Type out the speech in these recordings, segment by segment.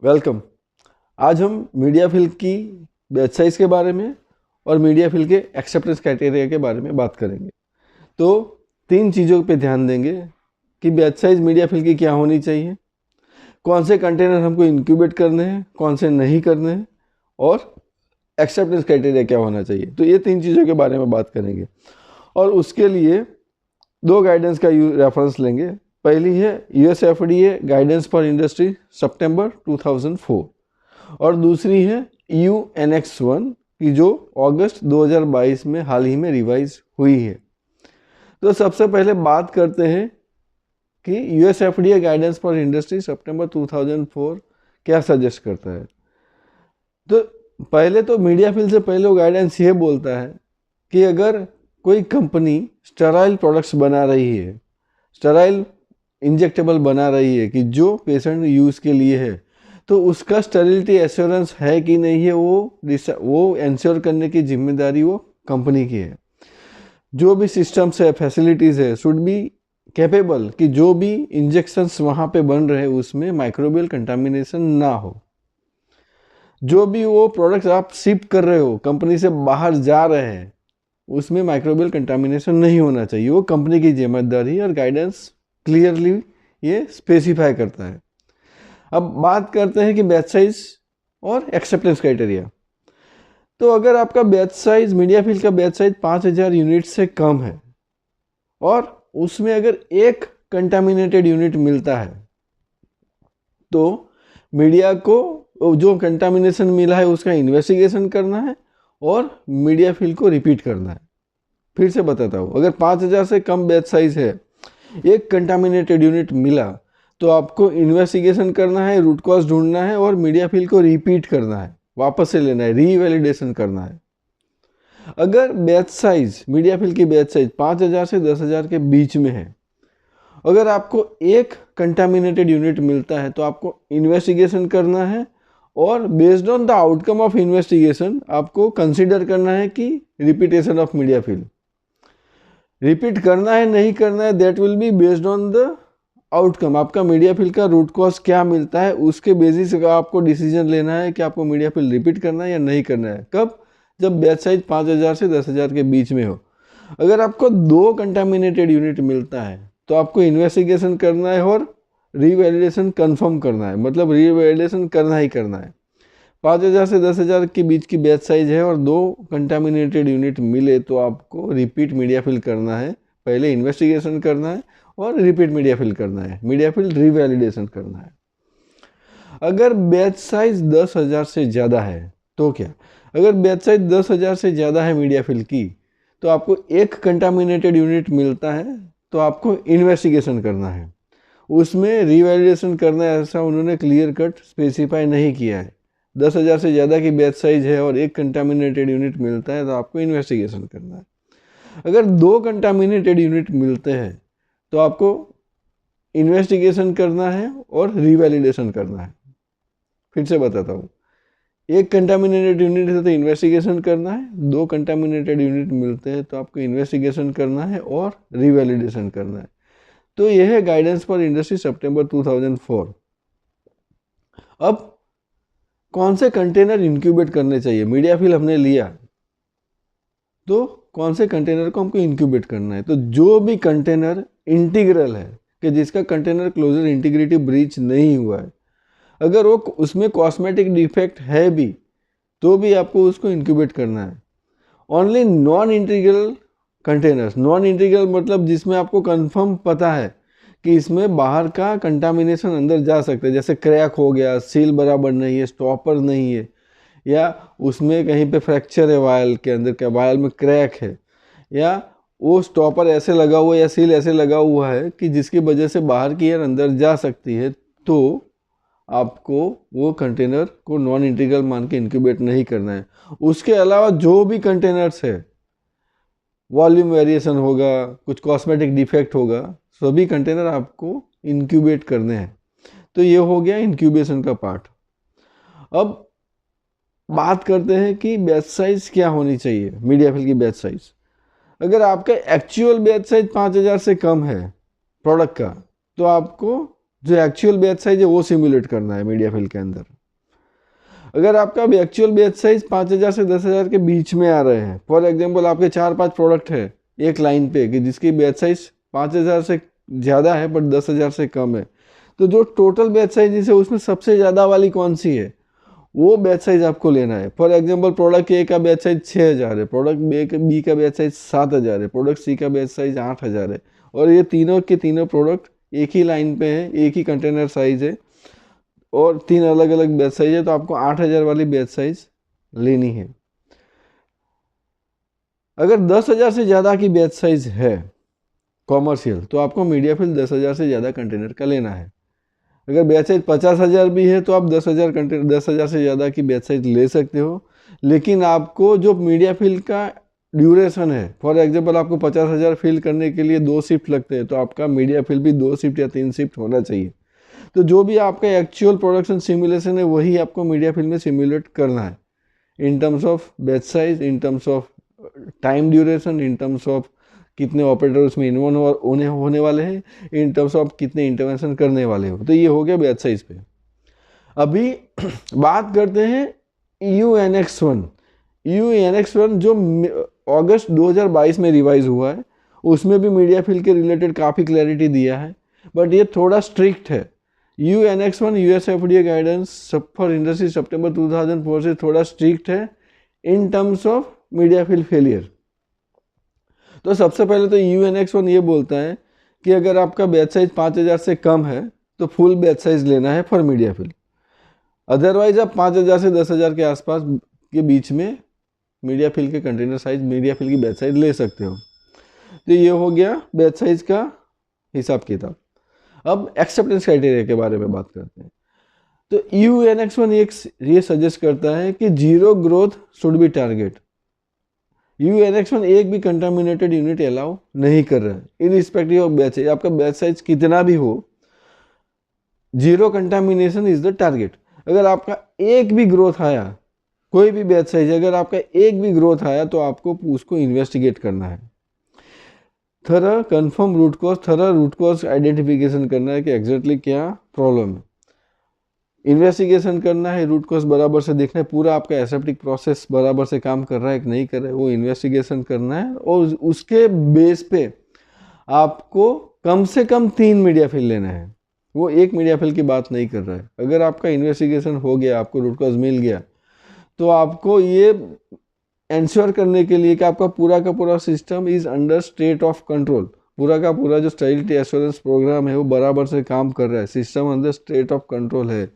Welcome. आज हम media fill की बैच साइज के बारे में और मीडिया फिल के एक्सेप्टेंस क्राइटेरिया के बारे में बात करेंगे। तो तीन चीज़ों पे ध्यान देंगे कि बैच साइज मीडिया फिल की क्या होनी चाहिए, कौन से कंटेनर हमको इंक्यूबेट करने हैं, कौन से नहीं करने हैं, और एक्सेप्टेंस क्राइटेरिया क्या होना चाहिए। तो ये तीन चीज़ों के बारे में बात करेंगे और उसके लिए दो गाइडेंस का रेफरेंस लेंगे। पहली है USFDA गाइडेंस फॉर इंडस्ट्री सितंबर 2004 और दूसरी है EU Annex 1 की जो अगस्त 2022 में हाल ही में रिवाइज हुई है। तो सबसे पहले बात करते हैं कि USFDA गाइडेंस फॉर इंडस्ट्री सितंबर 2004 क्या सजेस्ट करता है। तो पहले तो मीडिया फिल से पहले वो गाइडेंस ये बोलता है कि अगर कोई कंपनी स्टेराइल प्रोडक्ट्स बना रही है, स्टेराइल इंजेक्टेबल बना रही है कि जो पेशेंट यूज़ के लिए है, तो उसका स्टेरिलिटी एश्योरेंस है कि नहीं है वो इंश्योर करने की जिम्मेदारी वो कंपनी की है। जो भी सिस्टम्स है, फैसिलिटीज़ है, शुड बी कैपेबल कि जो भी इंजेक्शंस वहाँ पे बन रहे हैं उसमें माइक्रोबियल कंटामिनेशन ना हो। जो भी वो प्रोडक्ट्स आप शिप कर रहे हो, कंपनी से बाहर जा रहे हैं, उसमें माइक्रोबियल कंटामिनेशन नहीं होना चाहिए। वो कंपनी की जिम्मेदारी और गाइडेंस क्लियरली ये स्पेसिफाई करता है। अब बात करते हैं कि बैच साइज और एक्सेप्टेंस क्राइटेरिया। तो अगर आपका बैच साइज, मीडिया फिल का बैच साइज 5000 यूनिट से कम है और उसमें अगर एक कंटामिनेटेड यूनिट मिलता है, तो मीडिया को जो कंटामिनेशन मिला है उसका इन्वेस्टिगेशन करना है और मीडिया फिल को रिपीट करना है। फिर से बताता हूँ, अगर 5000 से कम बैच साइज है, एक कंटामिनेटेड यूनिट मिला, तो आपको इन्वेस्टिगेशन करना है, रूट कॉज ढूंढना है और मीडिया फिल को रिपीट करना है, वापस से लेना है, रीवैलिडेशन करना है। अगर बैच साइज, मीडिया फिल की बैच साइज 5000 से 10,000 के बीच में है, अगर आपको एक कंटामिनेटेड यूनिट मिलता है, तो आपको इन्वेस्टिगेशन करना है और based on the outcome of investigation आपको कंसिडर करना है कि repetition of media fill repeat करना है नहीं करना है। That will be based on the outcome. आपका मीडिया फिल का रूट कॉज क्या मिलता है, उसके बेसिस का आपको डिसीजन लेना है कि आपको मीडिया फिल रिपीट करना है या नहीं करना है। कब? जब बैच साइज 5000 से 10,000 के बीच में हो। अगर आपको दो कंटामिनेटेड यूनिट मिलता है, तो आपको इन्वेस्टिगेशन करना है और रीवैलिडेशन कंफर्म करना है, मतलब रीवैलिडेशन करना ही करना है। 5000 से 10,000 के बीच की बैच साइज है और दो कंटामिनेटेड यूनिट मिले, तो आपको रिपीट मीडिया फिल करना है। पहले इन्वेस्टिगेशन करना है और रिपीट मीडिया फिल करना है, मीडिया फिल रीवैलिडेशन करना है। अगर बैच साइज 10,000 से ज़्यादा है तो क्या? अगर बैच साइज 10,000 से ज़्यादा है मीडिया फिल की, तो आपको एक कंटामिनेटेड यूनिट मिलता है, तो आपको इन्वेस्टिगेशन करना है, उसमें रीवैलिडेशन करना है। ऐसा उन्होंने क्लियर कट स्पेसिफाई नहीं किया है। 10,000 से ज़्यादा की बैच साइज है और एक कंटामिनेटेड यूनिट मिलता है, तो आपको इन्वेस्टिगेशन करना है। अगर दो कंटामिनेटेड यूनिट मिलते हैं, तो आपको इन्वेस्टिगेशन करना है और रीवैलिडेशन करना है। फिर से बताता हूँ, एक कंटामिनेटेड यूनिट है तो इन्वेस्टिगेशन करना है, दो कंटामिनेटेड यूनिट मिलते हैं तो आपको इन्वेस्टिगेशन करना है और रीवैलिडेशन करना है। तो यह है गाइडेंस फॉर इंडस्ट्री सितंबर 2004। अब कौन से कंटेनर इंक्यूबेट करने चाहिए? मीडिया फिल हमने लिया, तो कौन से कंटेनर को हमको इंक्यूबेट करना है? तो जो भी कंटेनर इंटीग्रल है, कि जिसका कंटेनर क्लोजर इंटीग्रिटी ब्रीच नहीं हुआ है, अगर वो उसमें कॉस्मेटिक डिफेक्ट है भी, तो भी आपको उसको इंक्यूबेट करना है। Only non integral containers, non integral मतलब जिसमें आपको कंफर्म पता है कि इसमें बाहर का कंटामिनेशन अंदर जा सकता है, जैसे क्रैक हो गया, सील बराबर नहीं है, स्टॉपर नहीं है, या उसमें कहीं पे फ्रैक्चर है वायल के अंदर, क्या वायल में क्रैक है, या वो स्टॉपर ऐसे लगा हुआ है या सील ऐसे लगा हुआ है कि जिसकी वजह से बाहर की एयर अंदर जा सकती है, तो आपको वो कंटेनर को नॉन इंटीग्रल मान के इंक्यूबेट नहीं करना है। उसके अलावा जो भी कंटेनर्स है, वॉल्यूम वेरिएशन होगा, कुछ कॉस्मेटिक डिफेक्ट होगा, सभी कंटेनर आपको इंक्यूबेट करने हैं। तो ये हो गया इंक्यूबेशन का पार्ट। अब बात करते हैं कि बैच साइज क्या होनी चाहिए, मीडिया फिल की बैच साइज। अगर आपका एक्चुअल बैच साइज 5000 से कम है प्रोडक्ट का, तो आपको जो एक्चुअल बैच साइज है वो सिमुलेट करना है मीडिया फिल के अंदर। अगर आपका एक्चुअल बैच साइज 5000 से 10,000 के बीच में आ रहे हैं, फॉर एग्जांपल आपके 4-5 प्रोडक्ट है एक लाइन पे कि जिसकी बैच साइज 5000 से ज़्यादा है बट 10,000 से कम है, तो जो टोटल बैच साइज है उसमें सबसे ज़्यादा वाली कौन सी है वो बैच साइज आपको लेना है। फॉर एग्जांपल प्रोडक्ट ए का बैच साइज 6000 है, प्रोडक्ट बी का बैच साइज 7000 है, प्रोडक्ट सी का बैच साइज 8000 है, और ये तीनों के तीनों प्रोडक्ट एक ही लाइन पे है, एक ही कंटेनर साइज है और 3 अलग अलग बैच साइज है, तो आपको 8000 वाली बैच साइज लेनी है। अगर 10,000 से ज़्यादा की बैच साइज है कॉमर्शियल, तो आपको मीडिया फिल 10,000 से ज़्यादा कंटेनर का लेना है। अगर बैच साइज 50,000 भी है तो आप 10,000 से ज़्यादा की बैच साइज ले सकते हो, लेकिन आपको जो मीडिया फिल का ड्यूरेशन है, फॉर एग्जांपल आपको 50,000 फिल करने के लिए 2 शिफ्ट लगते हैं, तो आपका मीडिया फिल भी 2 शिफ्ट या 3 शिफ्ट होना चाहिए। तो जो भी आपका एक्चुअल प्रोडक्शन सिमुलेशन है वही आपको मीडिया फिल में सिमुलेट करना है, in terms of batch size, in terms of time duration, in terms of कितने ऑपरेटर उसमें इन्वॉल्व होने वाले हैं, इन टर्म्स ऑफ कितने इंटरवेंशन करने वाले हो। तो ये हो गया बैच साइज पे। अभी बात करते हैं UNX1। UNX1 जो अगस्त 2022 में रिवाइज हुआ है, उसमें भी मीडिया फिल के रिलेटेड काफ़ी क्लैरिटी दिया है, बट ये थोड़ा स्ट्रिक्ट है। UNX1 US FDA guidance for industry सितंबर 2004 से थोड़ा स्ट्रिक्ट है in terms of media fill failure. तो सबसे पहले तो UNX1 ये बोलता है कि अगर आपका बैच साइज 5000 से कम है तो फुल बैच साइज लेना है फॉर मीडिया फिल, अदरवाइज आप 5000 से 10,000 के आसपास के बीच में मीडिया फिल के कंटेनर साइज, मीडिया फिल की बैच साइज ले सकते हो। तो ये हो गया बैच साइज का हिसाब किताब। अब एक्सेप्टेंस क्राइटेरिया के बारे में बात करते हैं। तो UNX1 ये सजेस्ट करता है कि zero growth should be target. UNX1 एक भी कंटामिनेटेड यूनिट अलाउ नहीं कर रहा है, इनरिस्पेक्टिव ऑफ बैच साइज। आपका बैच साइज कितना भी हो, zero contamination is the target. अगर आपका एक भी ग्रोथ आया, कोई भी बैच साइज अगर आपका एक भी ग्रोथ आया, तो आपको उसको इन्वेस्टिगेट करना है। थोड़ा कंफर्म रूट कॉज आइडेंटिफिकेशन करना है कि एग्जैक्टली क्या प्रॉब्लम है, इन्वेस्टिगेशन करना है, रूट कॉज बराबर से देखना है, पूरा आपका एसेप्टिक प्रोसेस बराबर से काम कर रहा है कि नहीं कर रहा है, वो इन्वेस्टिगेशन करना है। और उसके बेस पे आपको कम से कम 3 मीडिया फिल लेना है, वो एक मीडिया फिल की बात नहीं कर रहा है। अगर आपका इन्वेस्टिगेशन हो गया, आपको रूट कॉज मिल गया, तो आपको ये इंश्योर करने के लिए कि आपका पूरा का पूरा system is under state of control, पूरा का पूरा जो स्टेबिलिटी एश्योरेंस प्रोग्राम है वो बराबर से काम कर रहा है, system under state of control है,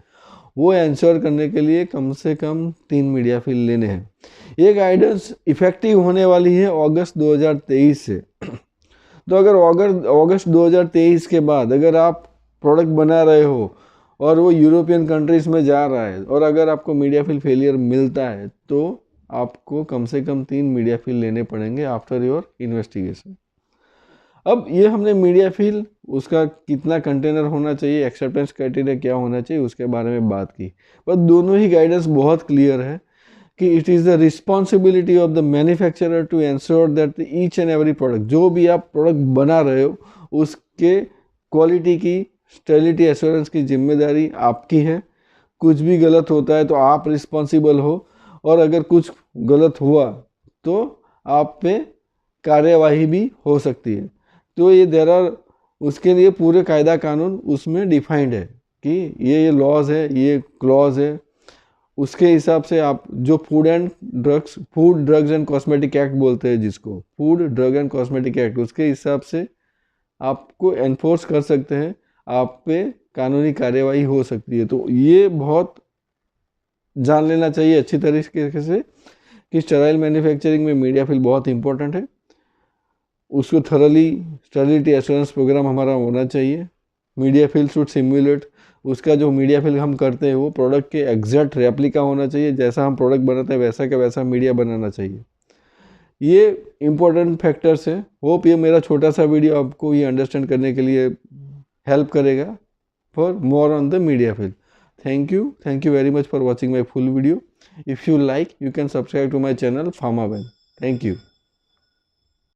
वो इंश्योर करने के लिए कम से कम 3 मीडिया फिल लेने हैं। ये गाइडेंस इफेक्टिव होने वाली है अगस्त 2023 से। तो अगर अगस्त 2023 के बाद अगर आप प्रोडक्ट बना रहे हो और वो यूरोपियन कंट्रीज़ में जा रहा है और अगर आपको मीडिया फिल फेलियर मिलता है, तो आपको कम से कम 3 मीडिया फिल लेने पड़ेंगे आफ्टर योर इन्वेस्टिगेशन। अब ये हमने मीडिया फिल, उसका कितना कंटेनर होना चाहिए, एक्सेप्टेंस क्राइटेरिया क्या होना चाहिए, उसके बारे में बात की। पर दोनों ही गाइडेंस बहुत क्लियर है कि it is the responsibility of the manufacturer to ensure that each and every product, जो भी आप प्रोडक्ट बना रहे हो उसके क्वालिटी की, स्टेबिलिटी एश्योरेंस की जिम्मेदारी आपकी है। कुछ भी गलत होता है तो आप रिस्पॉन्सिबल हो, और अगर कुछ गलत हुआ तो आप पे कार्यवाही भी हो सकती है। तो ये देयर आर, उसके लिए पूरे कायदा कानून उसमें डिफाइंड है कि ये लॉज है, ये क्लॉज है, उसके हिसाब से आप जो food drugs and cosmetic act बोलते हैं, जिसको food drug and cosmetic act, उसके हिसाब से आपको एनफोर्स कर सकते हैं, आप पे कानूनी कार्यवाही हो सकती है। तो ये बहुत जान लेना चाहिए अच्छी तरीके से कि स्टेराइल मैन्युफैक्चरिंग में मीडिया फिल बहुत इंपॉर्टेंट है, उसको थरली स्टेबिलिटी एश्योरेंस प्रोग्राम हमारा होना चाहिए। मीडिया फिल शुड सिमुलेट, उसका जो मीडिया फिल हम करते हैं वो प्रोडक्ट के एग्जैक्ट रेप्लिका होना चाहिए, जैसा हम प्रोडक्ट बनाते हैं वैसा का वैसा मीडिया बनाना चाहिए। ये इंपॉर्टेंट फैक्टर्स है। होप ये मेरा छोटा सा वीडियो आपको ये अंडरस्टैंड करने के लिए हेल्प करेगा for more on the media fill. Thank you very much for watching my full video. If you like, you can subscribe to my channel Pharmaben. Thank you.